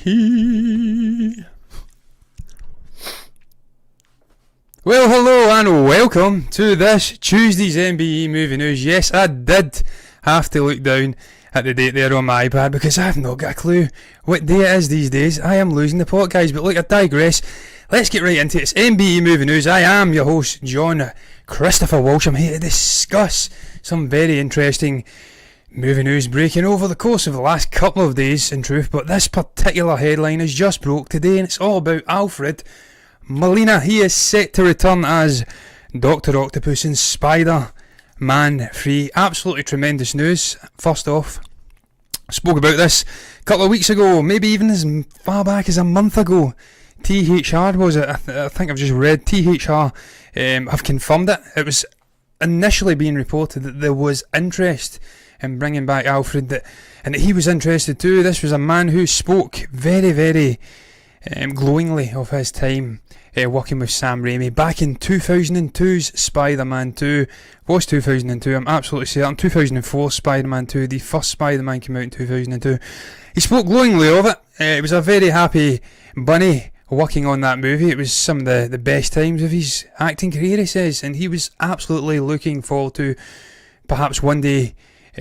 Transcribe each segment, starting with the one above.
Well, hello and welcome to this Tuesday's MBE movie news. Yes, I did have to look down at the date there on my iPad because I've not got a clue what day it is these days. I am losing the plot, guys, but look, I digress. Let's get right into it. It's MBE movie news. I am your host, John Christopher Walsh. I'm here to discuss some very interesting movie news breaking over the course of the last couple of days, in truth, but this particular headline has just broke today, and it's all about Alfred Molina. He is set to return as Dr. Octopus in Spider-Man 3. Absolutely tremendous news. First off, I spoke about this a couple of weeks ago, maybe even as far back as a month ago. THR was it? I think I've just read THR have confirmed it. It was initially being reported that there was interest in bringing back Alfred, and that he was interested too. This was a man who spoke very, very glowingly of his time working with Sam Raimi back in 2002's Spider-Man 2. Was 2002, I'm absolutely certain. 2004 Spider-Man 2, the first Spider-Man came out in 2002. He spoke glowingly of it. It was a very happy bunny working on that movie. It was some of the best times of his acting career, he says, and he was absolutely looking forward to perhaps one day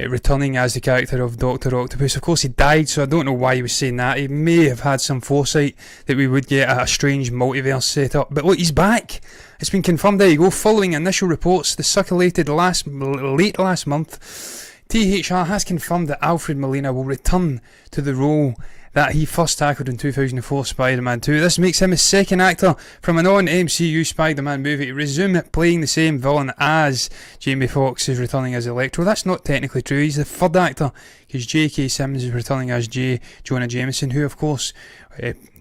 returning as the character of Dr. Octopus. Of course, he died, so I don't know why he was saying that. He may have had some foresight that we would get a strange multiverse set up. But look, he's back. It's been confirmed, there you go. Following initial reports that circulated late last month, THR has confirmed that Alfred Molina will return to the role that he first tackled in 2004 Spider-Man 2. This makes him a second actor from a non-MCU Spider-Man movie to resume playing the same villain as Jamie Foxx is returning as Electro. That's not technically true. He's the third actor because J.K. Simmons is returning as J. Jonah Jameson, who of course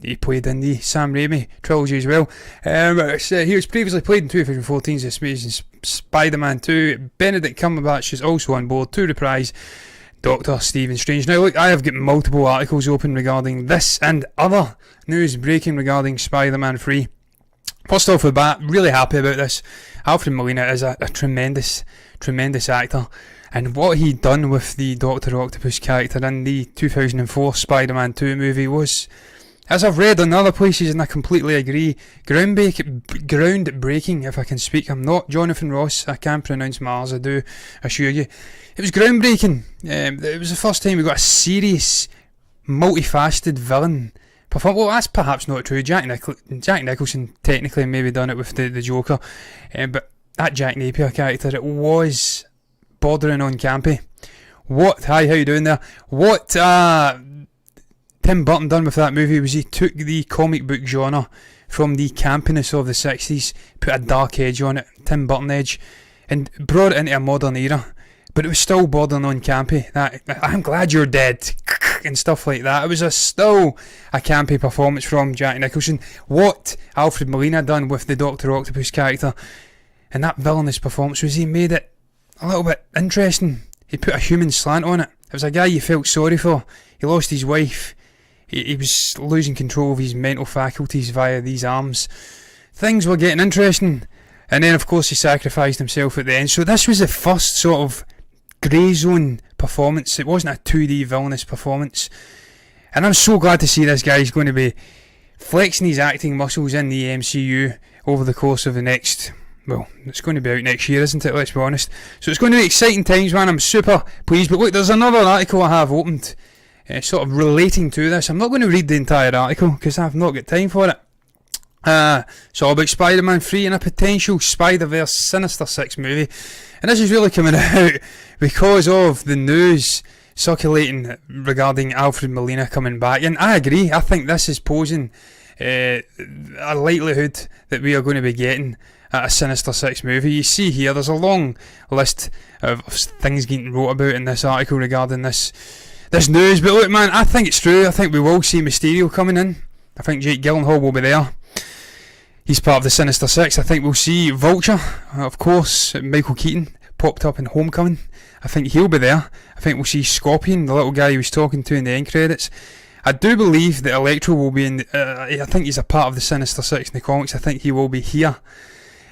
he played in the Sam Raimi trilogy as well. He was previously played in 2014's Amazing Spider-Man 2. Benedict Cumberbatch is also on board to reprise Dr. Stephen Strange. Now look, I have got multiple articles open regarding this and other news breaking regarding Spider-Man 3. First off the bat, really happy about this. Alfred Molina is a tremendous actor, and what he done with the Dr. Octopus character in the 2004 Spider-Man 2 movie was, as I've read on other places, and I completely agree, groundbreaking, if I can speak. I'm not Jonathan Ross, I can't pronounce my R's, I do assure you. It was groundbreaking. It was the first time we got a serious, multifaceted villain perform. Well, that's perhaps not true. Jack Nicholson technically maybe done it with the Joker, but that Jack Napier character, it was bordering on campy. Hi, how you doing there? What Tim Burton done with that movie was he took the comic book genre from the campiness of the 60s, put a dark edge on it, Tim Burton edge, and brought it into a modern era. But it was still bordering on campy. I'm glad you're dead and stuff like that. It was still a campy performance from Jack Nicholson. What Alfred Molina done with the Dr. Octopus character and that villainous performance was he made it a little bit interesting. He put a human slant on it. It was a guy you felt sorry for. He lost his wife. He was losing control of his mental faculties via these arms. Things were getting interesting. And then of course he sacrificed himself at the end. So this was the first sort of grey zone performance. It wasn't a 2D villainous performance, and I'm so glad to see this guy is going to be flexing his acting muscles in the MCU over the course of the next, well, it's going to be out next year, isn't it? Let's be honest. So it's going to be exciting times, man. I'm super pleased. But look, there's another article I have opened sort of relating to this. I'm not going to read the entire article because I've not got time for it. It's all about Spider-Man 3 and a potential Spider-Verse Sinister Six movie, and this is really coming out because of the news circulating regarding Alfred Molina coming back. And I agree, I think this is posing a likelihood that we are going to be getting a Sinister Six movie. You see here, there's a long list of things getting wrote about in this article regarding this news, but look, man, I think it's true. I think we will see Mysterio coming in. I think Jake Gyllenhaal will be there. He's part of the Sinister Six. I think we'll see Vulture, of course. Michael Keaton popped up in Homecoming. I think he'll be there. I think we'll see Scorpion, the little guy he was talking to in the end credits. I do believe that Electro will be in. I think he's a part of the Sinister Six in the comics. I think he will be here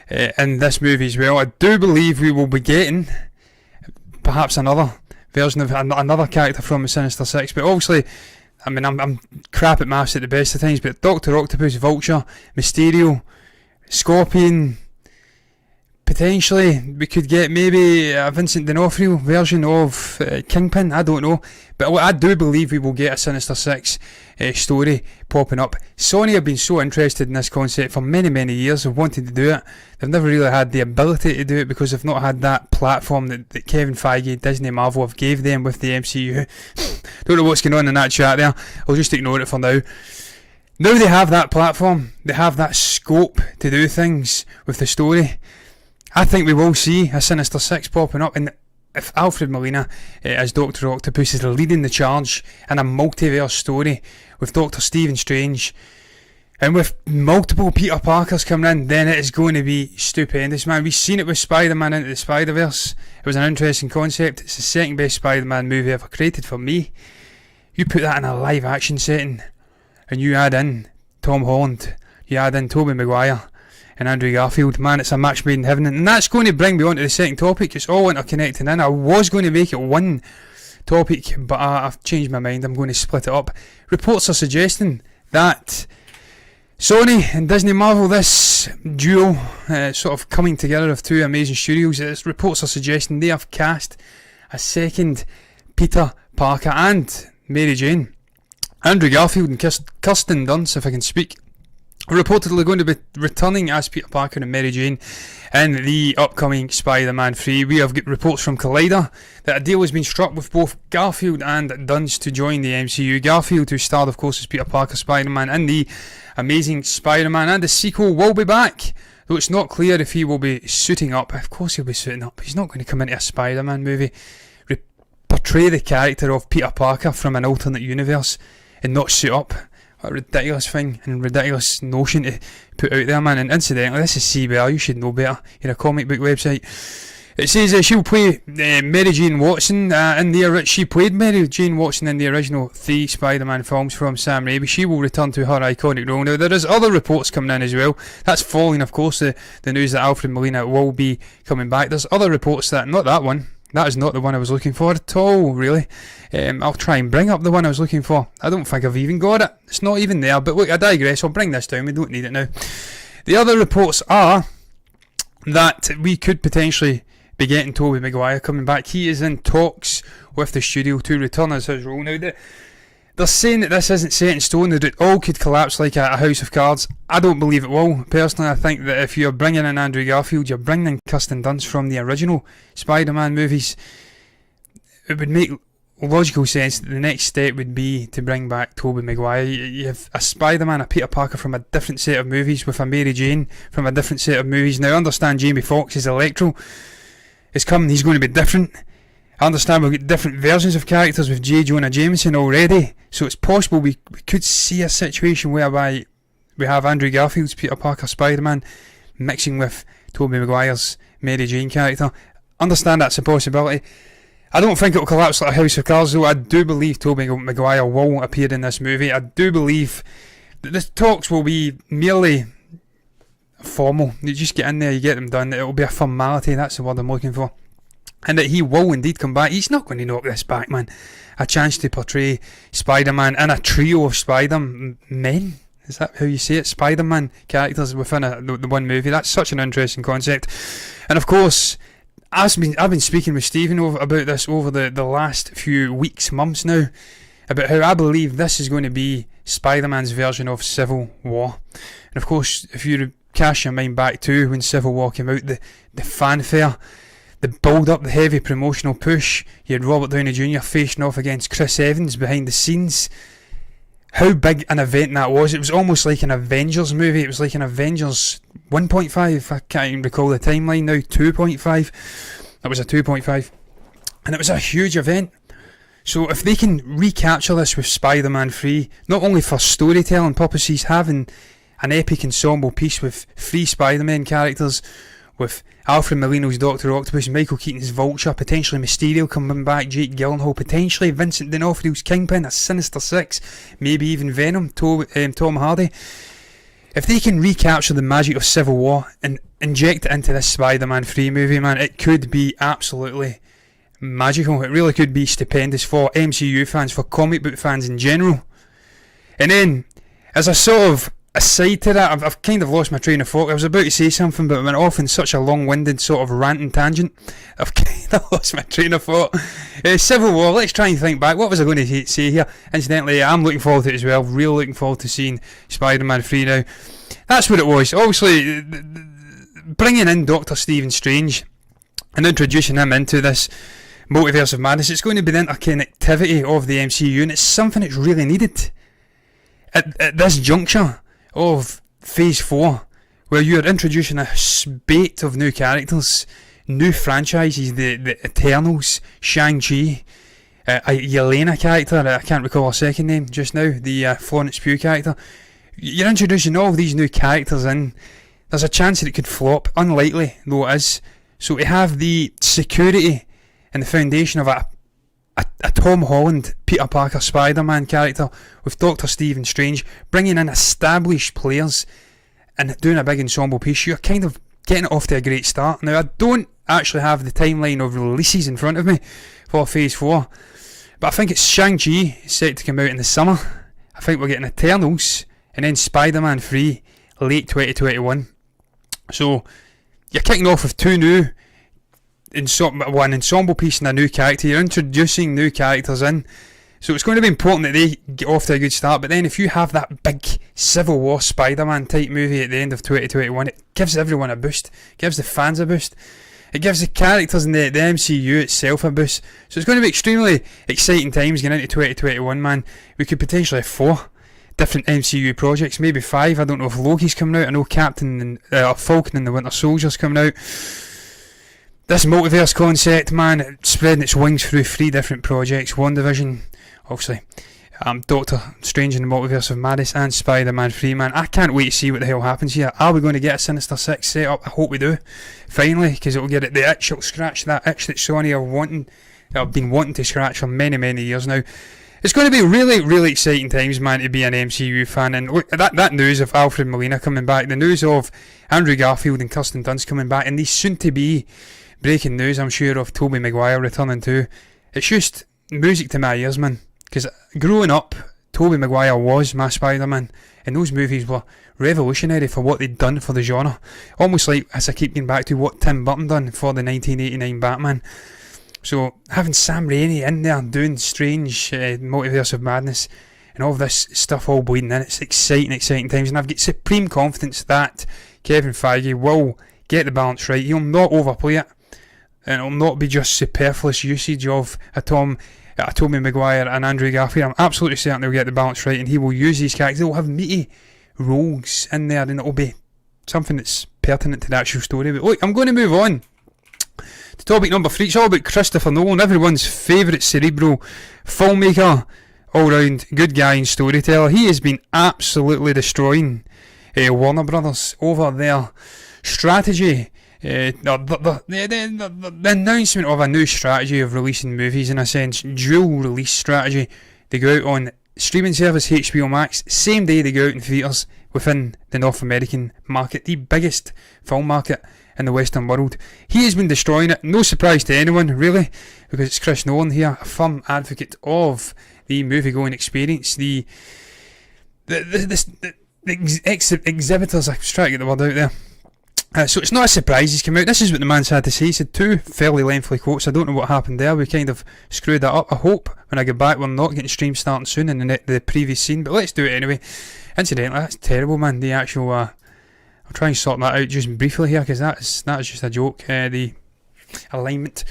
in this movie as well. I do believe we will be getting perhaps another version of another character from the Sinister Six, but obviously I mean, I'm crap at maths at the best of times, but Doctor Octopus, Vulture, Mysterio, Scorpion. Potentially, we could get maybe a Vincent D'Onofrio version of Kingpin, I don't know. But I do believe we will get a Sinister Six story popping up. Sony have been so interested in this concept for many, many years of wanting to do it. They've never really had the ability to do it because they've not had that platform that Kevin Feige, Disney, Marvel have gave them with the MCU. Don't know what's going on in that chat there. I'll just ignore it for now. Now they have that platform, they have that scope to do things with the story. I think we will see a Sinister Six popping up, and if Alfred Molina as Doctor Octopus is leading the charge in a multiverse story with Doctor Stephen Strange and with multiple Peter Parkers coming in, then it is going to be stupendous, man. We've seen it with Spider-Man Into the Spider-Verse. It was an interesting concept. It's the second best Spider-Man movie ever created for me. You put that in a live action setting and you add in Tom Holland, you add in Tobey Maguire and Andrew Garfield, man, it's a match made in heaven. And that's going to bring me on to the second topic. It's all interconnecting in. I was going to make it one topic, but I've changed my mind. I'm going to split it up. Reports are suggesting that Sony and Disney Marvel, this duo sort of coming together of two amazing studios, reports are suggesting they have cast a second Peter Parker and Mary Jane. Andrew Garfield and Kirsten Dunst, if I can speak, are reportedly going to be returning as Peter Parker and Mary Jane in the upcoming Spider-Man 3. We have got reports from Collider that a deal has been struck with both Garfield and Dunst to join the MCU. Garfield, who starred of course as Peter Parker Spider-Man in the Amazing Spider-Man, and the sequel will be back, though it's not clear if he will be suiting up. Of course he'll be suiting up. He's not going to come into a Spider-Man movie, portray the character of Peter Parker from an alternate universe and not suit up. What a ridiculous thing and ridiculous notion to put out there, man. And incidentally, this is CBR, you should know better. You're a comic book website. It says she'll play Mary Jane Watson she played Mary Jane Watson in the original 3 Spider-Man films from Sam Raimi. She will return to her iconic role. Now, there is other reports coming in as well. That's following, of course, the news that Alfred Molina will be coming back. There's other reports that, not that one, that is not the one I was looking for at all, really. I'll try and bring up the one I was looking for. I don't think I've even got it. It's not even there. But look, I digress. I'll bring this down. We don't need it now. The other reports are that we could potentially be getting Tobey Maguire coming back. He is in talks with the studio to return as his role. Now, they're saying that this isn't set in stone, that it all could collapse like a house of cards. I don't believe it will. Personally, I think that if you're bringing in Andrew Garfield, you're bringing in Kirsten Dunst from the original Spider-Man movies, it would make logical sense that the next step would be to bring back Tobey Maguire. You have a Spider-Man, a Peter Parker from a different set of movies, with a Mary Jane from a different set of movies. Now, I understand Jamie Foxx's Electro is coming, he's going to be different. I understand we've got different versions of characters with J. Jonah Jameson already, so it's possible we could see a situation whereby we have Andrew Garfield's Peter Parker Spider-Man mixing with Tobey Maguire's Mary Jane character. Understand that's a possibility. I don't think it'll collapse like a house of cards, though. I do believe Tobey Maguire will appear in this movie. I do believe that the talks will be merely formal. You just get in there, you get them done. It'll be a formality, that's the word I'm looking for. And that he will indeed come back. He's not going to knock this back, man. A chance to portray Spider-Man in a trio of Spider-Men. Is that how you say it? Spider-Man characters within the one movie. That's such an interesting concept. And of course, I've been speaking with Stephen about this over the last few weeks, months now, about how I believe this is going to be Spider-Man's version of Civil War. And of course, if you cast your mind back to when Civil War came out, the fanfare, the build-up, the heavy promotional push, you had Robert Downey Jr. facing off against Chris Evans behind the scenes. How big an event that was. It was almost like an Avengers movie. It was like an Avengers 1.5. I can't even recall the timeline now. 2.5. That was a 2.5. And it was a huge event. So if they can recapture this with Spider-Man 3, not only for storytelling purposes, having an epic ensemble piece with 3 Spider-Man characters, with Alfred Molina's Doctor Octopus, Michael Keaton's Vulture, potentially Mysterio coming back, Jake Gyllenhaal, potentially Vincent D'Onofrio's Kingpin, a Sinister Six, maybe even Venom, Tom Hardy. If they can recapture the magic of Civil War and inject it into this Spider-Man 3 movie, man, it could be absolutely magical. It really could be stupendous for MCU fans, for comic book fans in general. And then, as a sort of aside to that, I've kind of lost my train of thought. I was about to say something, but it went off in such a long-winded sort of ranting tangent. I've kind of lost my train of thought. Civil War, let's try and think back. What was I going to say here? Incidentally, I'm looking forward to it as well. Really looking forward to seeing Spider-Man 3 now. That's what it was. Obviously, bringing in Dr. Stephen Strange and introducing him into this multiverse of madness, it's going to be the interconnectivity of the MCU, and it's something that's really needed at this juncture of Phase 4, where you're introducing a spate of new characters, new franchises, the Eternals, Shang-Chi, a Yelena character, I can't recall her second name just now, the Florence Pugh character. You're introducing all of these new characters in. There's a chance that it could flop, unlikely though it is. So to have the security and the foundation of a Tom Holland, Peter Parker, Spider-Man character with Dr. Stephen Strange, bringing in established players and doing a big ensemble piece, you're kind of getting it off to a great start. Now, I don't actually have the timeline of releases in front of me for Phase 4, but I think it's Shang-Chi set to come out in the summer. I think we're getting Eternals and then Spider-Man 3 late 2021. So you're kicking off with two new an ensemble piece and a new character. You're introducing new characters in, so it's going to be important that they get off to a good start. But then if you have that big Civil War Spider-Man type movie at the end of 2021, it gives everyone a boost, it gives the fans a boost, it gives the characters in the MCU itself a boost. So it's going to be extremely exciting times getting into 2021, man. We could potentially have 4 different MCU projects, maybe 5. I don't know if Loki's coming out. I know Captain and Falcon and the Winter Soldier's coming out. This multiverse concept, man, spreading its wings through 3 different projects. WandaVision, obviously, Doctor Strange in the Multiverse of Madness, and Spider-Man 3, man. I can't wait to see what the hell happens here. Are we going to get a Sinister Six set up? I hope we do, finally, because it'll get it the itch. It'll scratch that itch that Sony have been wanting to scratch for many, many years now. It's going to be really, really exciting times, man, to be an MCU fan. And look, that news of Alfred Molina coming back, the news of Andrew Garfield and Kirsten Dunst coming back, and these soon-to-be breaking news, I'm sure, of Tobey Maguire returning too. It's just music to my ears, man. Because growing up, Tobey Maguire was my Spider-Man, and those movies were revolutionary for what they'd done for the genre. Almost like, as I keep getting back to, what Tim Burton done for the 1989 Batman. So having Sam Raimi in there doing Strange, Multiverse of Madness, and all of this stuff all bleeding in, it's exciting times, and I've got supreme confidence that Kevin Feige will get the balance right. He'll not overplay it, and it'll not be just superfluous usage of Tobey Maguire and Andrew Garfield. I'm absolutely certain he'll get the balance right, and he will use these characters. They'll have meaty roles in there, and it'll be something that's pertinent to the actual story. But look, I'm going to move on to topic number 3. It's all about Christopher Nolan, everyone's favourite cerebral filmmaker, all-round good guy and storyteller. He has been absolutely destroying Warner Brothers over their strategy. The announcement of a new strategy of releasing movies, in a sense, dual release strategy. They go out on streaming service HBO Max, same day they go out in theatres within the North American market, the biggest film market in the Western world. He has been destroying it, no surprise to anyone really, because it's Chris Nolan here, a firm advocate of the movie-going experience, the exhibitors, I was trying to get the word out there. So it's not a surprise he's come out. This is what the man's had to say. He said 2 fairly lengthy quotes. I don't know what happened there. We kind of screwed that up. I hope when I get back we're not getting streams starting soon in the previous scene, but let's do it anyway. Incidentally, that's terrible, man. The actual I'll try and sort that out just briefly here, because that is just a joke. The alignment.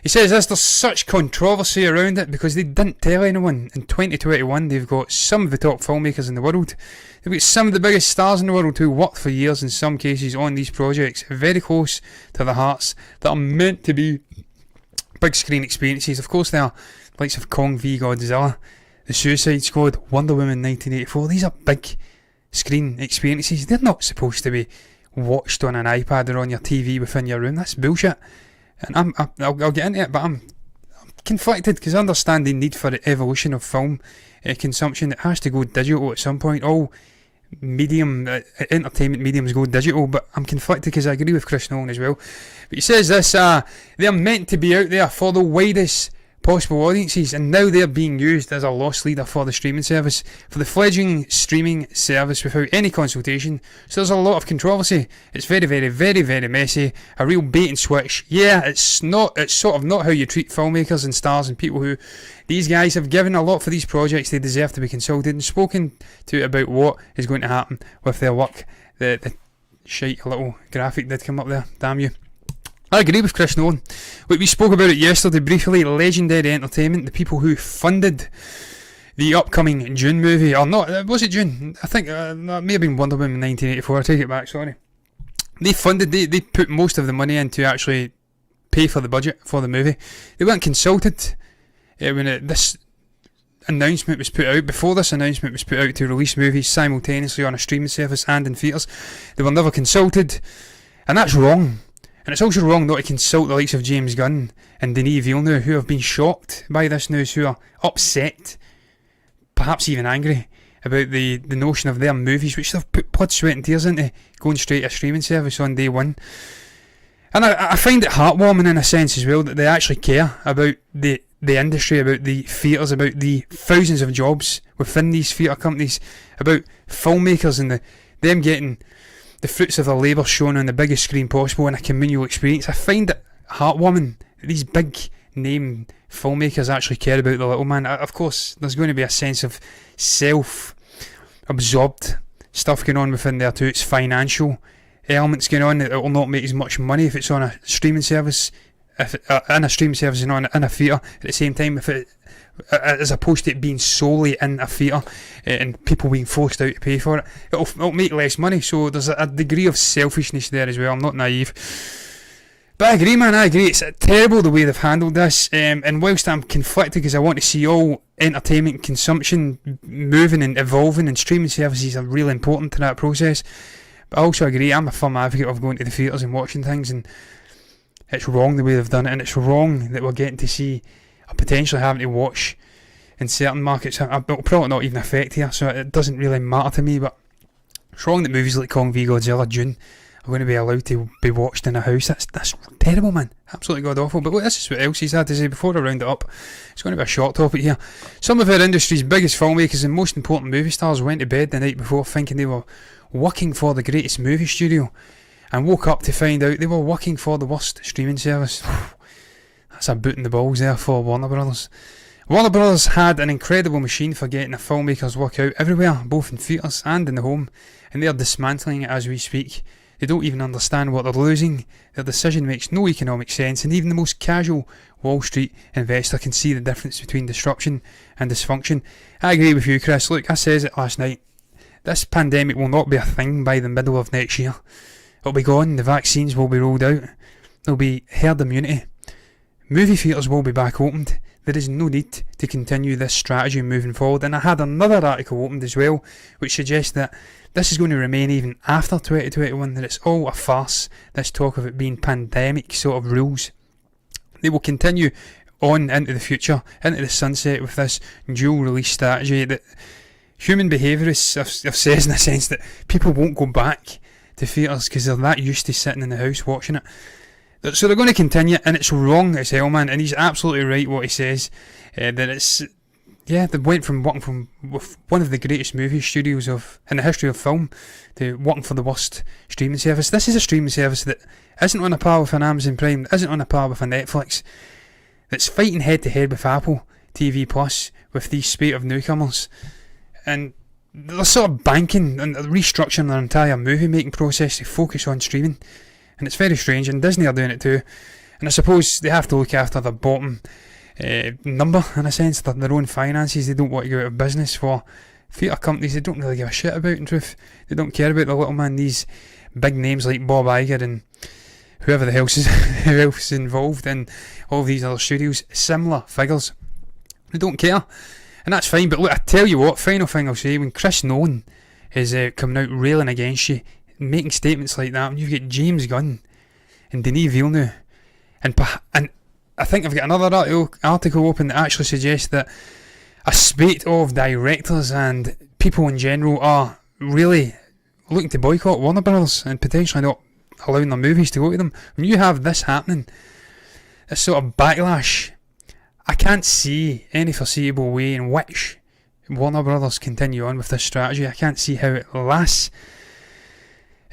He says this, there's such controversy around it because they didn't tell anyone. In 2021 they've got some of the top filmmakers in the world. They've got some of the biggest stars in the world who worked for years in some cases on these projects, very close to their hearts, that are meant to be big screen experiences. Of course they are, likes of Kong v Godzilla, The Suicide Squad, Wonder Woman 1984. These are big screen experiences. They're not supposed to be watched on an iPad or on your TV within your room. That's bullshit. And I'll get into it, but I'm conflicted, because I understand the need for the evolution of film consumption. It has to go digital at some point. All entertainment mediums go digital, but I'm conflicted because I agree with Chris Nolan as well. But he says this, they're meant to be out there for the widest possible audiences, and now they're being used as a loss leader for the streaming service, for the fledgling streaming service without any consultation. So there's a lot of controversy. It's very, very, very, very messy. A real bait and switch. Yeah, it's sort of not how you treat filmmakers and stars and people who these guys have given a lot for these projects. They deserve to be consulted and spoken to about what is going to happen with their work. The shite little graphic did come up there. Damn you. I agree with Chris Nolan. Look, we spoke about it yesterday briefly. Legendary Entertainment, the people who funded the upcoming June movie, or not, was it June? I think it may have been Wonder Woman 1984, I take it back, sorry. They put most of the money in to actually pay for the budget for the movie. They weren't consulted when this announcement was put out. Before this announcement was put out to release movies simultaneously on a streaming service and in theatres, they were never consulted, and that's wrong. And it's also wrong not to consult the likes of James Gunn and Denis Villeneuve, who have been shocked by this news, who are upset, perhaps even angry, about the notion of their movies, which they've put blood, sweat and tears into, going straight to a streaming service on day one. And I find it heartwarming in a sense as well that they actually care about the industry, about the theatres, about the thousands of jobs within these theatre companies, about filmmakers and them getting the fruits of their labour shown on the biggest screen possible in a communal experience. I find it heartwarming that these big name filmmakers actually care about the little man. Of course, there's going to be a sense of self-absorbed stuff going on within there too. It's financial elements going on. It will not make as much money if it's on a streaming service, in a streaming service and on in a theatre at the same time, if it, as opposed to it being solely in a theatre and people being forced out to pay for it. It'll make less money, so there's a degree of selfishness there as well. I'm not naive, but I agree, man. I agree. It's terrible the way they've handled this, and whilst I'm conflicted because I want to see all entertainment consumption moving and evolving, and streaming services are really important to that process, but I also agree, I'm a firm advocate of going to the theatres and watching things, and it's wrong the way they've done it, and it's wrong that we're getting to see potentially having to watch in certain markets. It'll probably not even affect here, so it doesn't really matter to me, but it's wrong that movies like Kong v Godzilla June are going to be allowed to be watched in a house. That's terrible, man. Absolutely god awful. But look, this is what else he's had to say before I round it up. It's going to be a short topic here. Some of our industry's biggest filmmakers and most important movie stars went to bed the night before thinking they were working for the greatest movie studio, and woke up to find out they were working for the worst streaming service. That's a boot in the balls there for Warner Brothers. Warner Brothers had an incredible machine for getting a filmmaker's work out everywhere, both in theatres and in the home, and they're dismantling it as we speak. They don't even understand what they're losing. Their decision makes no economic sense, and even the most casual Wall Street investor can see the difference between disruption and dysfunction. I agree with you, Chris. Look, I says it last night. This pandemic will not be a thing by the middle of next year. It'll be gone, the vaccines will be rolled out, there'll be herd immunity. Movie theatres will be back opened. There is no need to continue this strategy moving forward. And I had another article opened as well, which suggests that this is going to remain even after 2021, that it's all a farce, this talk of it being pandemic sort of rules. They will continue on into the future, into the sunset, with this dual release strategy that human behaviourists have said, in a sense that people won't go back to theatres because they're that used to sitting in the house watching it. So they're going to continue, and it's wrong as hell, man. And he's absolutely right what he says, that it's, yeah, they went from working with one of the greatest movie studios in the history of film to working for the worst streaming service. This is a streaming service that isn't on a par with an Amazon Prime, isn't on a par with a Netflix, that's fighting head to head with Apple TV Plus, with these spate of newcomers, and they're sort of banking and restructuring their entire movie making process to focus on streaming. And it's very strange, and Disney are doing it too. And I suppose they have to look after the bottom number, in a sense, their own finances. They don't want to go out of business. For theatre companies, they don't really give a shit about, in truth. They don't care about the little man. These big names like Bob Iger and whoever the hell is involved in all of these other studios, similar figures. They don't care, and that's fine. But look, I tell you what, final thing I'll say, when Chris Nolan is coming out railing against you, making statements like that, when you've got James Gunn and Denis Villeneuve, and I think I've got another article open that actually suggests that a spate of directors and people in general are really looking to boycott Warner Brothers and potentially not allowing their movies to go to them. When you have this happening, this sort of backlash, I can't see any foreseeable way in which Warner Brothers continue on with this strategy. I can't see how it lasts.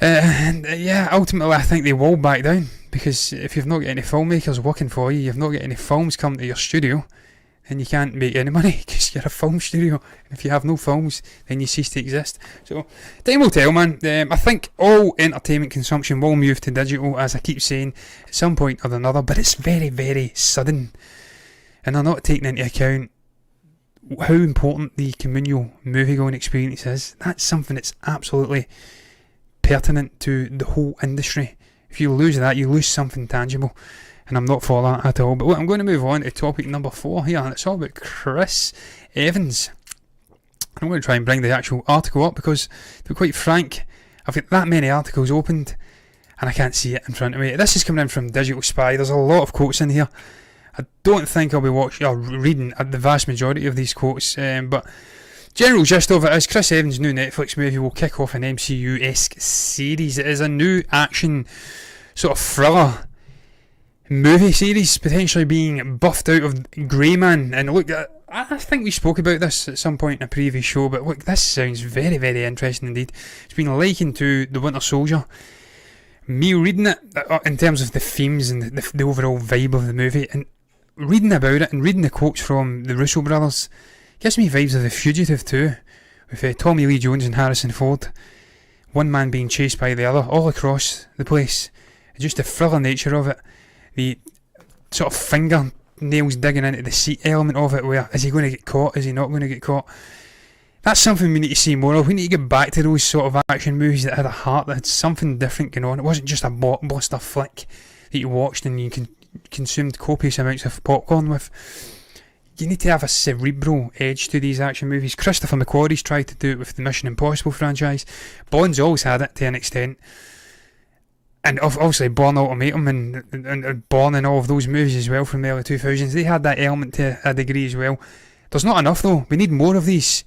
Ultimately I think they will back down, because if you've not got any filmmakers working for you, you've not got any films come to your studio, then you can't make any money because you're a film studio. And if you have no films, then you cease to exist. So time will tell, man. I think all entertainment consumption will move to digital, as I keep saying, at some point or another, but it's very, very sudden. And they're not taking into account how important the communal movie-going experience is. That's something that's absolutely pertinent to the whole industry. If you lose that, you lose something tangible, and I'm not for that at all. But look, I'm going to move on to topic number 4 here, and it's all about Chris Evans. I'm going to try and bring the actual article up, because to be quite frank, I've got that many articles opened and I can't see it in front of me. This is coming in from Digital Spy. There's a lot of quotes in here. I don't think I'll be watching or reading the vast majority of these quotes, but general gist of it is Chris Evans' new Netflix movie will kick off an MCU-esque series. It is a new action sort of thriller movie series, potentially being buffed out of Grey Man. And look, I think we spoke about this at some point in a previous show, but look, this sounds very, very interesting indeed. It's been likened to The Winter Soldier. Me reading it in terms of the themes and the overall vibe of the movie, and reading about it and reading the quotes from the Russo brothers, gives me vibes of The Fugitive too, with Tommy Lee Jones and Harrison Ford, one man being chased by the other all across the place. Just the thriller nature of it, the sort of finger nails digging into the seat element of it, where is he going to get caught, is he not going to get caught? That's something we need to see more of. We need to get back to those sort of action movies that had a heart, that had something different going on. It wasn't just a blockbuster flick that you watched and you consumed copious amounts of popcorn with. You need to have a cerebral edge to these action movies. Christopher McQuarrie's tried to do it with the Mission Impossible franchise. Bond's always had it to an extent. And obviously Bourne Ultimatum and Bourne and all of those movies as well from the early 2000s, they had that element to a degree as well. There's not enough though. We need more of these.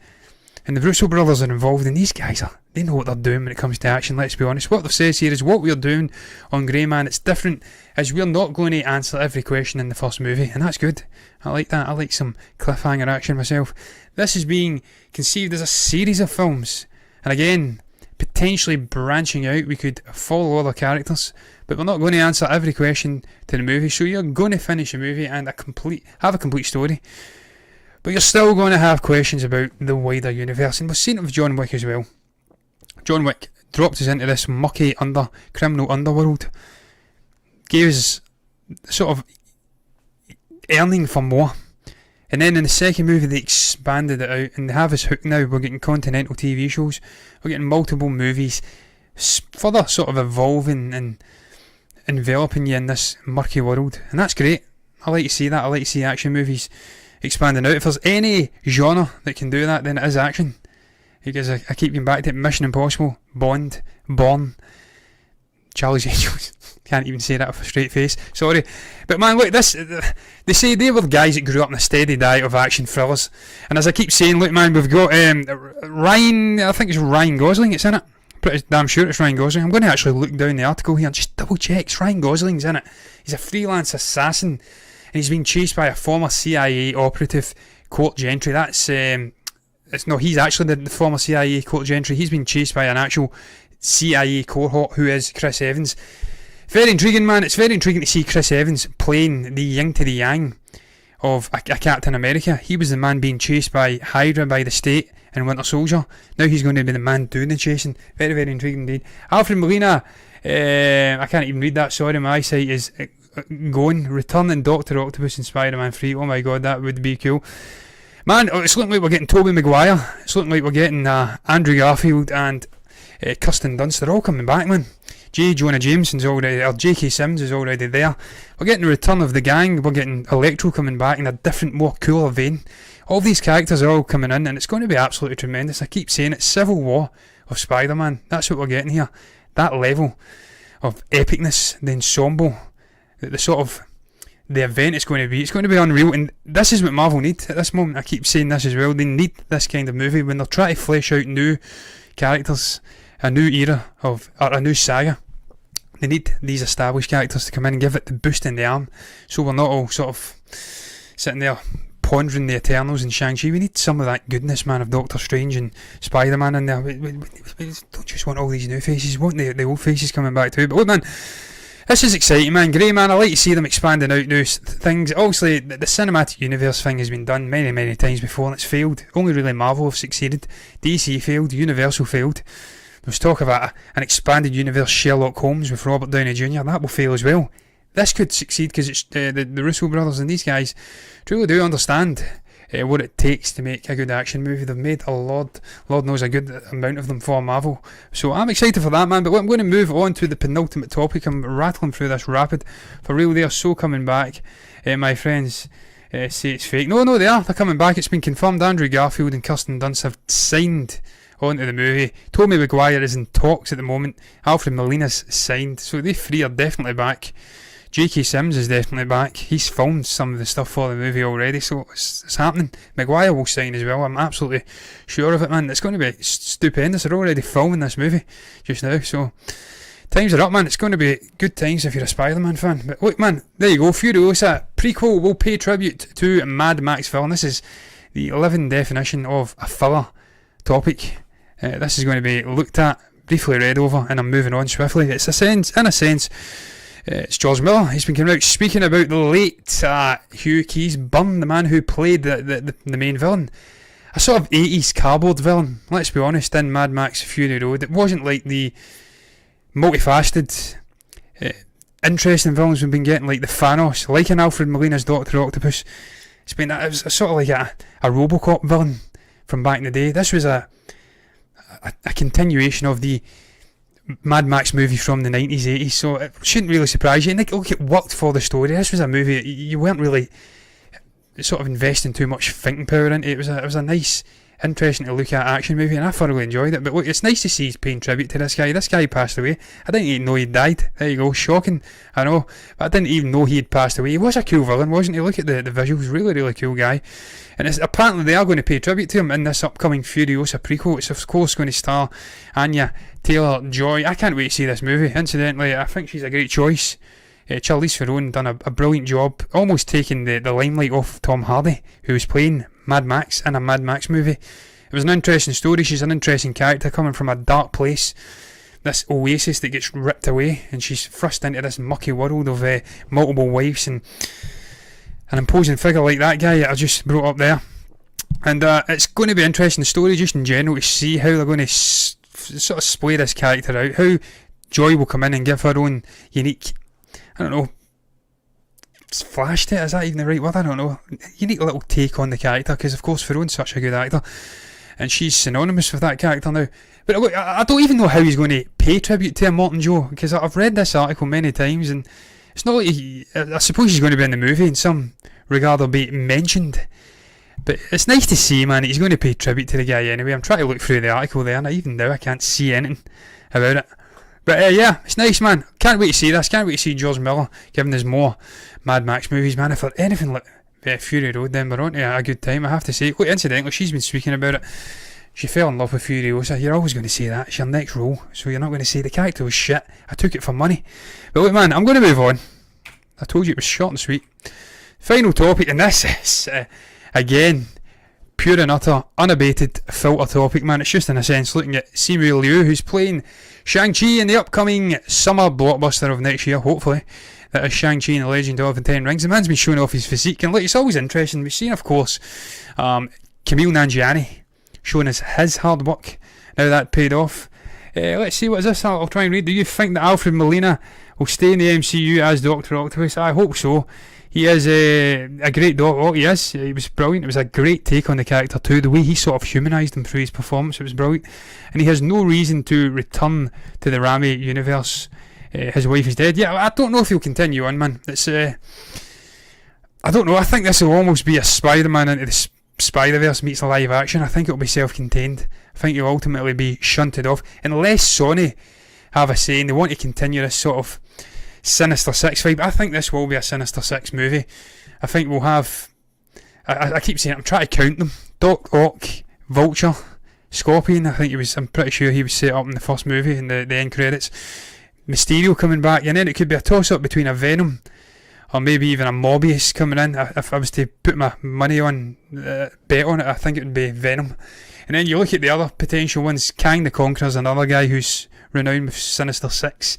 And the Russo brothers are involved, and these guys they know what they're doing when it comes to action, let's be honest. What they've said here is what we're doing on Grey Man, it's different, as we're not going to answer every question in the first movie, and that's good. I like that. I like some cliffhanger action myself. This is being conceived as a series of films, and again, potentially branching out. We could follow other characters, but we're not going to answer every question to the movie, so you're going to finish a movie and have a complete story. But you're still going to have questions about the wider universe, and we've seen it with John Wick as well. John Wick dropped us into this mucky criminal underworld, gave us sort of yearning for more, and then in the second movie they expanded it out and they have us hooked now. We're getting continental TV shows, we're getting multiple movies, further sort of evolving and enveloping you in this murky world, and that's great. I like to see that. I like to see action movies expanding out. If there's any genre that can do that, then it is action. Because I keep going back to it. Mission Impossible, Bond, Bourne, Charlie's Angels. Can't even say that with a straight face. Sorry. But man, look, they say they were the guys that grew up in a steady diet of action thrillers. And as I keep saying, look man, we've got Ryan, I think it's Ryan Gosling, it's in it. Pretty damn sure it's Ryan Gosling. I'm going to actually look down the article here and just double check. It's Ryan Gosling's in it. He's a freelance assassin, and he's being chased by a former CIA operative, Court Gentry. He's actually the former CIA Court Gentry. He's been chased by an actual CIA cohort who is Chris Evans. Very intriguing, man. It's very intriguing to see Chris Evans playing the yin to the yang of a Captain America. He was the man being chased by Hydra, by the state in Winter Soldier. Now he's going to be the man doing the chasing. Very, very intriguing indeed. Alfred Molina, I can't even read that, sorry, my eyesight is going. Returning Dr. Octopus and Spider-Man 3. Oh my god, that would be cool. Man, it's looking like we're getting Tobey Maguire. It's looking like we're getting Andrew Garfield and Kirsten Dunst. They're all coming back, man. J. Jonah Jameson's already, or J.K. Simmons is already there. We're getting the return of the gang. We're getting Electro coming back in a different, more cooler vein. All these characters are all coming in, and it's going to be absolutely tremendous. I keep saying it, Civil War of Spider-Man. That's what we're getting here. That level of epicness, the ensemble, the sort of the event it's going to be unreal. And this is what Marvel need at this moment. I keep saying this as well. They need this kind of movie when they're trying to flesh out new characters, a new era or a new saga. They need these established characters to come in and give it the boost in the arm, so we're not all sort of sitting there pondering the Eternals and Shang-Chi. We need some of that goodness, man, of Doctor Strange and Spider-Man in there. We don't just want all these new faces, we want the old faces coming back too. But look, man, this is exciting, man. Great, man. I like to see them expanding out new things. Obviously, the cinematic universe thing has been done many, many times before and it's failed. Only really Marvel have succeeded. DC failed. Universal failed. There's talk about an expanded universe Sherlock Holmes with Robert Downey Jr. That will fail as well. This could succeed because it's the Russo brothers and these guys truly do understand what it takes to make a good action movie. They've made a Lord knows a good amount of them for Marvel. So I'm excited for that, man. But I'm going to move on to the penultimate topic. I'm rattling through this rapid. For real, they are so coming back. My friends say it's fake. No, they are. They're coming back. It's been confirmed. Andrew Garfield and Kirsten Dunst have signed onto the movie. Tobey Maguire is in talks at the moment. Alfred Molina's signed. So they three are definitely back. J.K. Sims is definitely back. He's filmed some of the stuff for the movie already, so it's happening. Maguire will sign as well. I'm absolutely sure of it, man. It's going to be stupendous. They're already filming this movie just now, so times are up, man. It's going to be good times if you're a Spider-Man fan. But look, man, there you go. Furiosa Prequel will pay tribute to Mad Max film. This is the living definition of a filler topic. This is going to be looked at, briefly read over, and I'm moving on swiftly. In a sense, it's George Miller. He's been coming out speaking about the late Hugh Keays-Byrne, the man who played the main villain. A sort of 80s cardboard villain, let's be honest, in Mad Max Fury Road. It wasn't like the multifaceted, interesting villains we've been getting, like the Thanos, like an Alfred Molina's Dr. Octopus. It was sort of like a Robocop villain from back in the day. This was a continuation of the Mad Max movie from the 90s, 80s, so it shouldn't really surprise you. And look, it worked for the story. This was a movie you weren't really sort of investing too much thinking power into. It was a nice, interesting to look at action movie, and I thoroughly enjoyed it. But look, it's nice to see he's paying tribute to this guy. This guy passed away. I didn't even know he died. There you go, shocking, I know, but I didn't even know he had passed away. He was a cool villain, wasn't he? Look at the visuals, really, really cool guy. And apparently they are going to pay tribute to him in this upcoming Furiosa prequel. It's of course going to star Anya Taylor-Joy. I can't wait to see this movie. Incidentally, I think she's a great choice. Charlize Theron done a brilliant job, almost taking the limelight off Tom Hardy, who was playing Mad Max in a Mad Max movie. It was an interesting story. She's an interesting character coming from a dark place, this oasis that gets ripped away, and she's thrust into this mucky world of multiple wives and an imposing figure like that guy that I just brought up there. And it's going to be an interesting story just in general to see how they're going to sort of splay this character out, how Joy will come in and give her own unique, I don't know, flash to it, is that even the right word? I don't know, unique little take on the character, because of course Theron's such a good actor and she's synonymous with that character now. But look, I don't even know how he's going to pay tribute to Immortan Joe, because I've read this article many times and it's not like I suppose he's going to be in the movie in some regard or be mentioned, but it's nice to see, man, he's going to pay tribute to the guy anyway. I'm trying to look through the article there and even now I can't see anything about it. But yeah, it's nice, man. Can't wait to see this. Can't wait to see George Miller giving us more Mad Max movies, man. If they're anything like Fury Road, then we're on to a good time, I have to say. Look, incidentally, she's been speaking about it. She fell in love with Furiosa. You're always going to say that. It's your next role, so you're not going to say the character was shit. I took it for money. But look, man, I'm going to move on. I told you it was short and sweet. Final topic, and this is, again, pure and utter, unabated filter topic, man. It's just in a sense looking at Simu Liu, who's playing Shang-Chi in the upcoming summer blockbuster of next year, hopefully. That is Shang-Chi and the Legend of the Ten Rings. The man's been showing off his physique, and look, it's always interesting. We've seen, of course, Camille Nanjiani showing us his hard work. Now that paid off. Let's see, what is this? I'll try and read. Do you think that Alfred Molina will stay in the MCU as Dr. Octopus? I hope so. He is a great Doctor. Oh, he is. He was brilliant. It was a great take on the character too. The way he sort of humanised him through his performance, it was brilliant. And he has no reason to return to the Raimi universe. His wife is dead. Yeah, I don't know if he'll continue on, man. It's I don't know. I think this will almost be a Spider-Man into the Spider-Verse meets live action. I think it'll be self-contained. I think he'll ultimately be shunted off unless Sony have a say and they want to continue this sort of Sinister Six vibe. I think this will be a Sinister Six movie. I think we'll have, I keep saying it, I'm trying to count them. Doc Ock, Vulture, Scorpion. I'm pretty sure he was set up in the first movie in the end credits. Mysterio coming back, and then it could be a toss up between a Venom or maybe even a Mobius coming in. If I was to put my money on, bet on it, I think it would be Venom. And then you look at the other potential ones. Kang the Conqueror's another guy who's renowned with Sinister Six.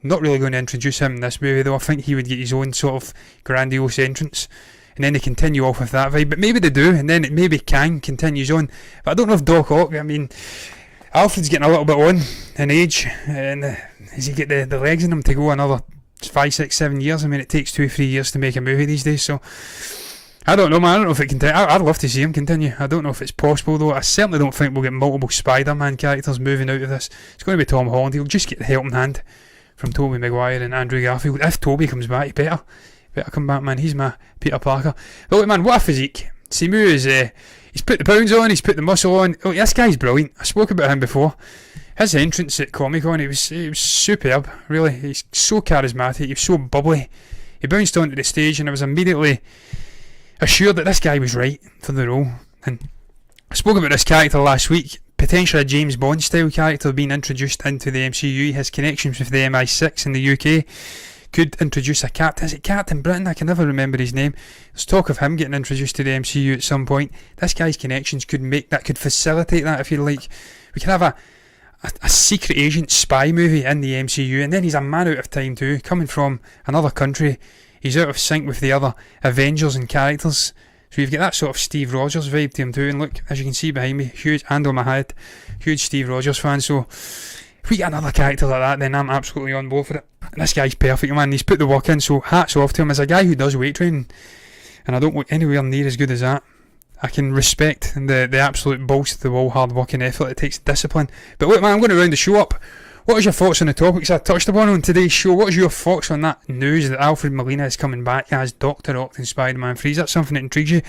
Not really going to introduce him in this movie though. I think he would get his own sort of grandiose entrance, and then they continue off with that vibe. But maybe they do, and then maybe Kang continues on. But I don't know if Doc Ock, I mean, Alfred's getting a little bit on in age, and does he get the legs in him to go another 5, 6, 7 years? I mean, it takes 2-3 years to make a movie these days, so I don't know, man. I don't know if it continue. I'd love to see him continue. I don't know if it's possible though. I certainly don't think we'll get multiple Spider-Man characters moving out of this. It's going to be Tom Holland. He'll just get the helping hand from Tobey Maguire and Andrew Garfield. If Tobey comes back, he better come back, man. He's my Peter Parker. But look, man, what a physique. Simu is he's put the pounds on, he's put the muscle on. Oh, this guy's brilliant. I spoke about him before. His entrance at Comic-Con, it was superb, really. He's so charismatic, he was so bubbly. He bounced onto the stage and I was immediately assured that this guy was right for the role. And I spoke about this character last week, potentially a James Bond style character being introduced into the MCU. His connections with the MI6 in the UK could introduce a captain. Is it Captain Britain? I can never remember his name. There's talk of him getting introduced to the MCU at some point. This guy's connections could facilitate that, if you like. We could have a secret agent spy movie in the MCU, and then he's a man out of time too, coming from another country. He's out of sync with the other Avengers and characters. So you've got that sort of Steve Rogers vibe to him too. And look, as you can see behind me, huge, and on my head, huge Steve Rogers fan. So if we get another character like that, then I'm absolutely on board for it. And this guy's perfect, man. He's put the work in, so hats off to him. As a guy who does weight training, and I don't look anywhere near as good as that, I can respect the absolute balls to the wall hard work and effort it takes, discipline. But look, man, I'm going to round the show up. What is your thoughts on the topics I touched upon on today's show? What is your thoughts on that news that Alfred Molina is coming back as Dr. Oct in Spider-Man 3? Is that something that intrigues you?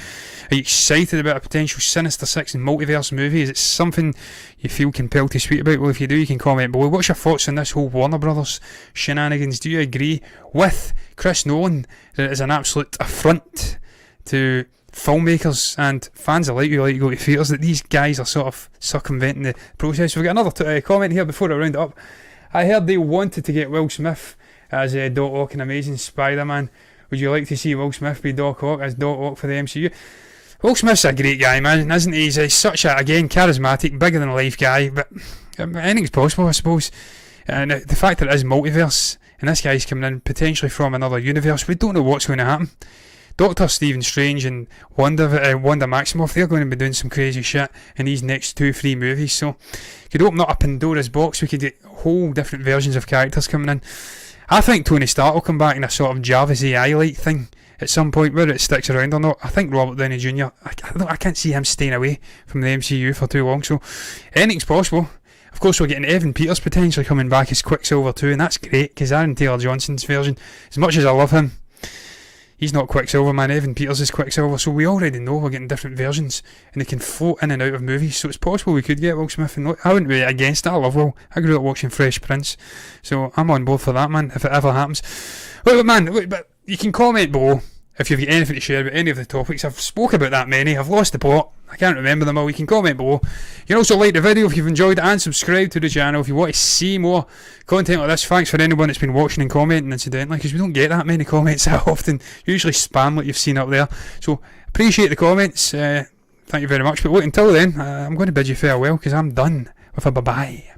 Are you excited about a potential Sinister Six and multiverse movie? Is it something you feel compelled to speak about? Well, if you do, you can comment below. What's your thoughts on this whole Warner Brothers shenanigans? Do you agree with Chris Nolan that it is an absolute affront to filmmakers and fans alike who like to go to theatres, that these guys are sort of circumventing the process? We've got another comment here before I round it up. I heard they wanted to get Will Smith as Doc Ock in Amazing Spider-Man. Would you like to see Will Smith be Doc Ock as Doc Ock for the MCU? Will Smith's a great guy, man, isn't he? He's such a, again, charismatic, bigger than life guy, but anything's possible, I suppose. And the fact that it is multiverse and this guy's coming in potentially from another universe, we don't know what's going to happen. Dr. Stephen Strange and Wanda Maximoff, they're going to be doing some crazy shit in these next 2-3 movies, so could open up a Pandora's box. We could get whole different versions of characters coming in. I think Tony Stark will come back in a sort of Jarvis AI-like thing at some point, whether it sticks around or not. I think Robert Downey Jr., I can't see him staying away from the MCU for too long, so anything's possible. Of course, we're getting Evan Peters potentially coming back as Quicksilver too, and that's great, because Aaron Taylor-Johnson's version, as much as I love him, he's not Quicksilver, man. Evan Peters is Quicksilver, so we already know we're getting different versions and they can float in and out of movies, so it's possible we could get Will Smith. And I wouldn't be against it. I love Will. I grew up watching Fresh Prince, so I'm on board for that, man, if it ever happens. Look, man, but you can comment below if you've got anything to share about any of the topics. I've spoke about that many. I've lost the plot. I can't remember them all. You can comment below. You can also like the video if you've enjoyed it, and subscribe to the channel if you want to see more content like this. Thanks for anyone that's been watching and commenting incidentally, because we don't get that many comments that often. Usually spam like you've seen up there. So appreciate the comments. Thank you very much. But look, until then, I'm going to bid you farewell because I'm done with a bye-bye.